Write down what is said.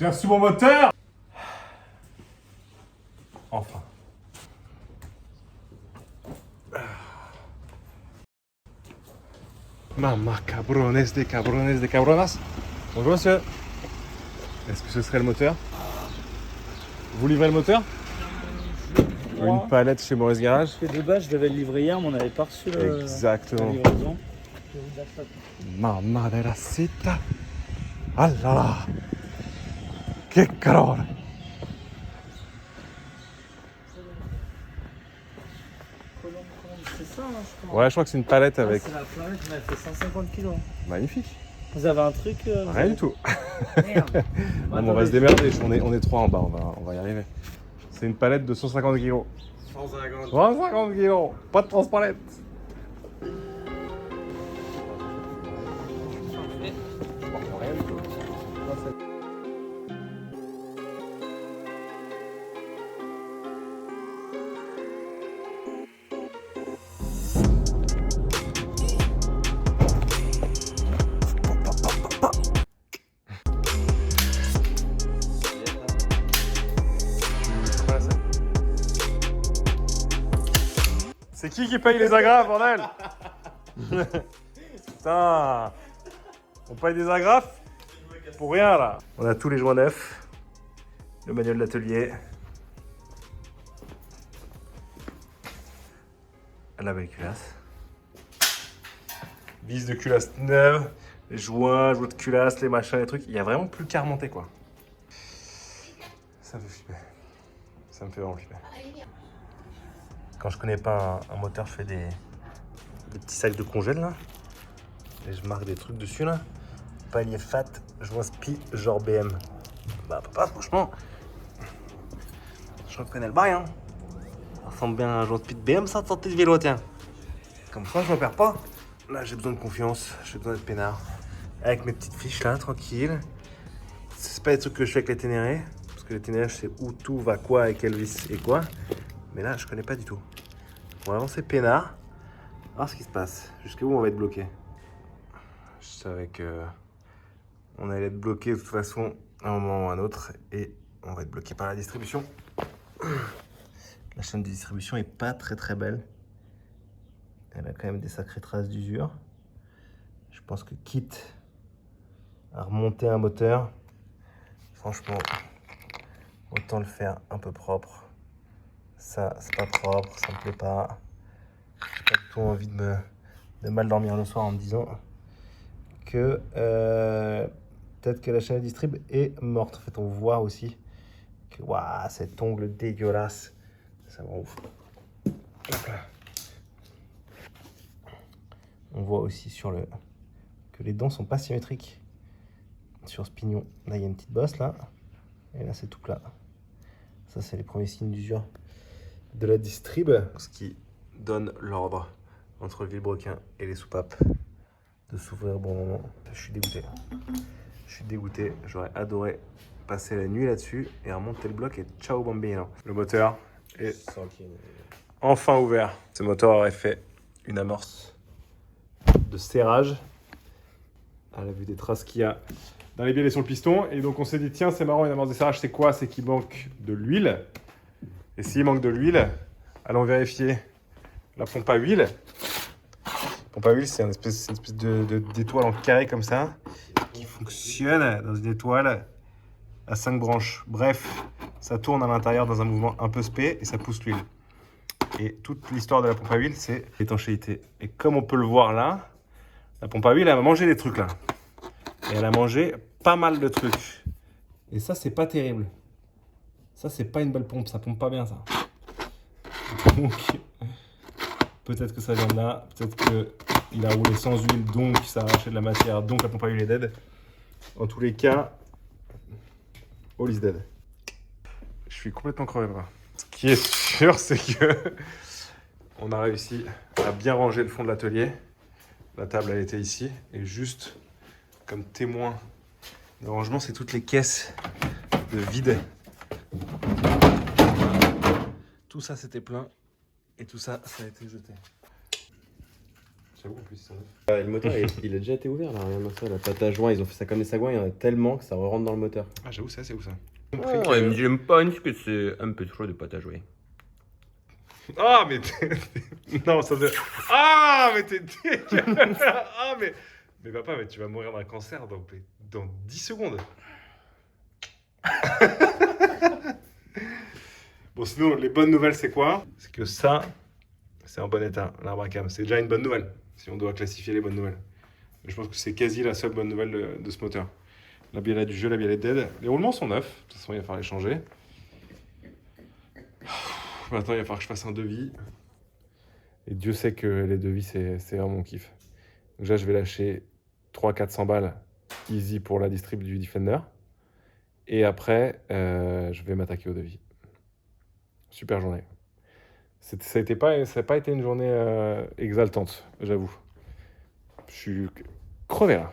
J'ai reçu mon moteur. Enfin. Mamma cabrones de cabronas. Bonjour monsieur. Est-ce que ce serait le moteur? Vous livrez le moteur? Une palette chez Maurice Garage. Parce que de base, je devais le livrer hier, mais on n'avait pas reçu la Exactement. livraison. Je vais vous dire ça. Mamma della seta. Allora. Che calore. C'est ça, hein, je crois. Ouais, je crois que c'est une palette avec. C'est la planète, mais elle fait 150 kilos. Magnifique. Vous avez un truc Rien du tout. Merde. Non, mais on va se démerder. On est trois en bas. On va y arriver. C'est une palette de 150 kilos. 150 kilos. Pas de transpalette. Rien du tout. C'est qui paye les agrafes, bordel? Putain. On paye des agrafes pour rien, là. On a tous les joints neufs. Le manuel d'atelier. La belle culasse. Vis de culasse neuve. Les joints de culasse, les machins, les trucs. Il y a vraiment plus qu'à remonter, quoi. Ça me fait flipper. Ça me fait vraiment flipper. Quand je connais pas un moteur, je fais des petits sacs de congèle là. Et je marque des trucs dessus là. Palier fat, joint spi, genre BM. Bah papa, franchement, je reconnais le bail hein. Ça ressemble bien à un joint spi de BM, ça, de sortie de vélo, tiens. Comme ça, je me perds pas. Là, j'ai besoin de confiance, j'ai besoin d'être peinard. Avec mes petites fiches là, tranquille. C'est pas des trucs que je fais avec les Ténéré. Parce que les Ténéré, je sais où tout va quoi, avec quelle vis et quoi. Mais là, je connais pas du tout. On va avancer peinard, voir ce qui se passe. Jusqu'où on va être bloqué. Je savais que on allait être bloqué de toute façon à un moment ou à un autre. Et on va être bloqué par la distribution. La chaîne de distribution est pas très belle. Elle a quand même des sacrées traces d'usure. Je pense que quitte à remonter un moteur, franchement, autant le faire un peu propre. Ça, c'est pas propre, ça me plaît pas. J'ai pas du tout envie de mal dormir le soir en me disant que peut-être que la chaîne de distrib est morte. En fait, on voit aussi que waouh, cet ongle dégueulasse, ça me rend ouf. On voit aussi que les dents sont pas symétriques sur ce pignon. Là, il y a une petite bosse là, et là, c'est tout plat. Ça, c'est les premiers signes d'usure de la distrib, ce qui donne l'ordre entre le vilebrequin et les soupapes de s'ouvrir au bon moment. Je suis dégoûté. Je suis dégoûté. J'aurais adoré passer la nuit là-dessus et remonter le bloc et ciao bambino. Le moteur est enfin ouvert. Ce moteur aurait fait une amorce de serrage à la vue des traces qu'il y a dans les bielles et sur le piston. Et donc on s'est dit, tiens, c'est marrant, une amorce de serrage, c'est quoi? C'est qu'il manque de l'huile. Et s'il manque de l'huile, allons vérifier la pompe à huile. La pompe à huile, c'est une espèce d'étoile en carré comme ça, qui fonctionne dans une étoile à 5 branches. Bref, ça tourne à l'intérieur dans un mouvement un peu spé et ça pousse l'huile. Et toute l'histoire de la pompe à huile, c'est l'étanchéité. Et comme on peut le voir là, la pompe à huile, elle a mangé des trucs là. Et elle a mangé pas mal de trucs. Et ça, c'est pas terrible. Ça, c'est pas une belle pompe, ça pompe pas bien, ça. Donc, peut-être que ça vient de là, peut-être qu'il a roulé sans huile, donc ça a arraché de la matière, donc la pompe à huile est dead. En tous les cas, all is dead. Je suis complètement crevé, bras. Ce qui est sûr, c'est que on a réussi à bien ranger le fond de l'atelier. La table, elle était ici, et juste comme témoin de rangement, c'est toutes les caisses de vide. Tout ça, c'était plein. Et tout ça, ça a été jeté. J'avoue, en plus, ils sont neufs. Le moteur, il a déjà été ouvert là, regarde ça, la pâte à joint, ils ont fait ça comme des sagouins, il y en a tellement que ça rentre dans le moteur. Ah, j'avoue, c'est assez ouf ça. Oh, il me dit, je pense que c'est un peu trop de pâte à jouer. Ah, mais non, ça fait. Ah, mais t'es. Ah, mais. Mais papa, mais tu vas mourir d'un cancer dans 10 secondes. Bon, sinon, les bonnes nouvelles, c'est quoi? C'est que ça, c'est en bon état, l'arbre à cam. C'est déjà une bonne nouvelle, si on doit classifier les bonnes nouvelles. Mais je pense que c'est quasi la seule bonne nouvelle de ce moteur. La bielle du jeu, la bielle est dead. Les roulements sont neufs. De toute façon, il va falloir les changer. Maintenant, il va falloir que je fasse un devis. Et Dieu sait que les devis, c'est vraiment mon kiff. Donc là, je vais lâcher 300-400 balles easy pour la distrib du Defender. Et après, je vais m'attaquer au devis. Super journée. Ça n'a pas été une journée exaltante, j'avoue. Je suis crevé là.